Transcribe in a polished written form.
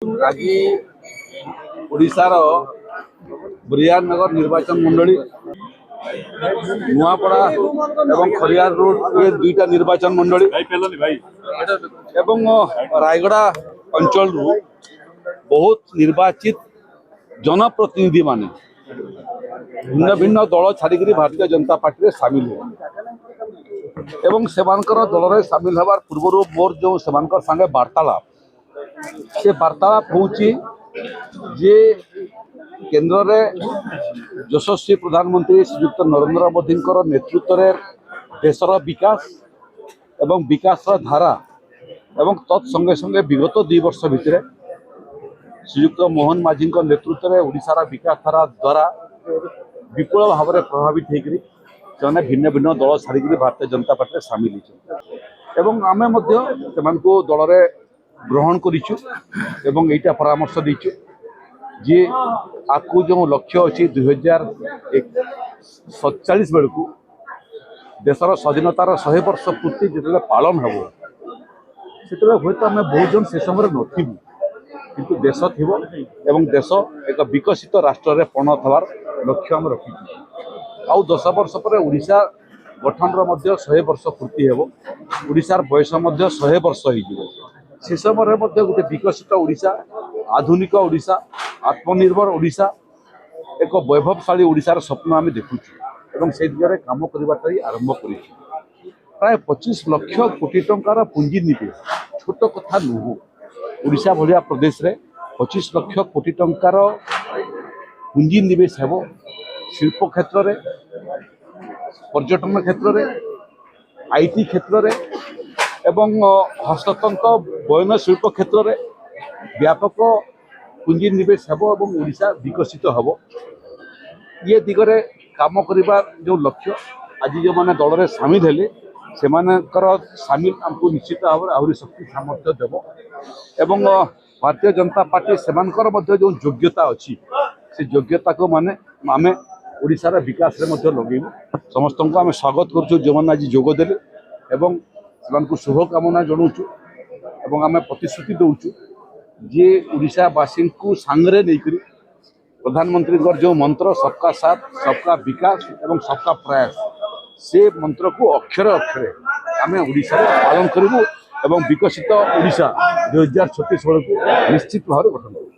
ଆଜି ଓଡ଼ିଶାର ବ୍ରିୟାନଗର ନିର୍ବାଚନ ମଣ୍ଡଳୀ ନୂଆପଡ଼ା ଏବଂ ଖରିଆର ରୋଡ ଏ ଦୁଇଟା ନିର୍ବାଚନ ମଣ୍ଡଳୀ ଏବଂ ରାୟଗଡ଼ା ଅଞ୍ଚଳରୁ ବହୁତ ନିର୍ବାଚିତ ଜନପ୍ରତିନିଧି ମାନେ ଭିନ୍ନ ଭିନ୍ନ ଦଳ ଛାଡ଼ିକରି ଭାରତୀୟ ଜନତା ପାର୍ଟିରେ ସାମିଲ ହେବେ ଏବଂ ସେମାନଙ୍କର ଦଳରେ ସାମିଲ ହେବାର ପୂର୍ବରୁ ମୋର ଯେଉଁ ସେମାନଙ୍କର ସାଙ୍ଗେ ବାର୍ତ୍ତାଳାପ से वार्तालाप होची जे केंद्र रे यशस्वी प्रधानमंत्री श्रीयुक्त नरेंद्र मोदी नेतृत्व में देशर विकास एवं विकास धारा एवं तत्संगे संगे विगत 2 वर्ष भितर श्रीयुक्त मोहन माझी नेतृत्व में ओडिशार विकास धारा द्वारा विपुल भाव में प्रभावित होकर भिन्न भिन्न दल छाड़ी भारतीय जनता पार्टी सामिल होती आम दल में ग्रहण करूँ एवं यहीटा परामर्श देचु जे आपको जो लक्ष्य अच्छी 2047 बेलू देशर स्वाधीनतार 100 वर्ष पूर्ति जो पालन हम से हूँ आम बहुत जन से समय नथु किंतु देश थी एवं देश एक विकसित राष्ट्र में परिणत होवार लक्ष्य आम रखी आउ 10 वर्ष पर ओडिशा गठन 100 वर्ष पूर्ति हो ओडिशार बयस 100 वर्ष हो से समय गोटे विकसित ओडिशा आधुनिक ओडिशा आत्मनिर्भर ओडिशा एक वैभवशाली ओडिशार स्वप्न आम देखुचु एवं से दिगरे काम करने आरंभ कर प्राय 25 लाख कोटी टंकार पुंजी निवेश छोट कथा नुह ओडिशा भलिया प्रदेश रे 25 लाख कोटी टंकार पुंजी निवेश हेब शिल्प क्षेत्र में पर्यटन क्षेत्र में आईटी क्षेत्र में एवं हस्ततंत्र बयन शिल्प क्षेत्र में व्यापक पुंजी निवेश हेब एवं ओडिशा विकसित हम ये दिगरे काम करने जो लक्ष्य आज जो मैंने दल में सामिल हेले से सामिल आमको निश्चित भाव में आहरी शक्ति सामर्थ्य देव एवं भारतीय जनता पार्टी से जो योग्यता अच्छी से योग्यता को माने आम ओडिशार विकास में लगेबू समस्त को आम स्वागत करुँ जो मैंने आज जोगदेले एवं से शुभकामना जनाऊँ एवं आम प्रतिश्रुति दौचु जे ओडिशावासी को सांगरे लेकर प्रधानमंत्री जो मंत्र सबका साथ सबका विकास एवं सबका प्रयास से मंत्र को अक्षरे अक्षरे आम ओडिशा पालन करूँ एवं विकसित ओडिशा 2036 बेलू निश्चित भाव गठन करूँ।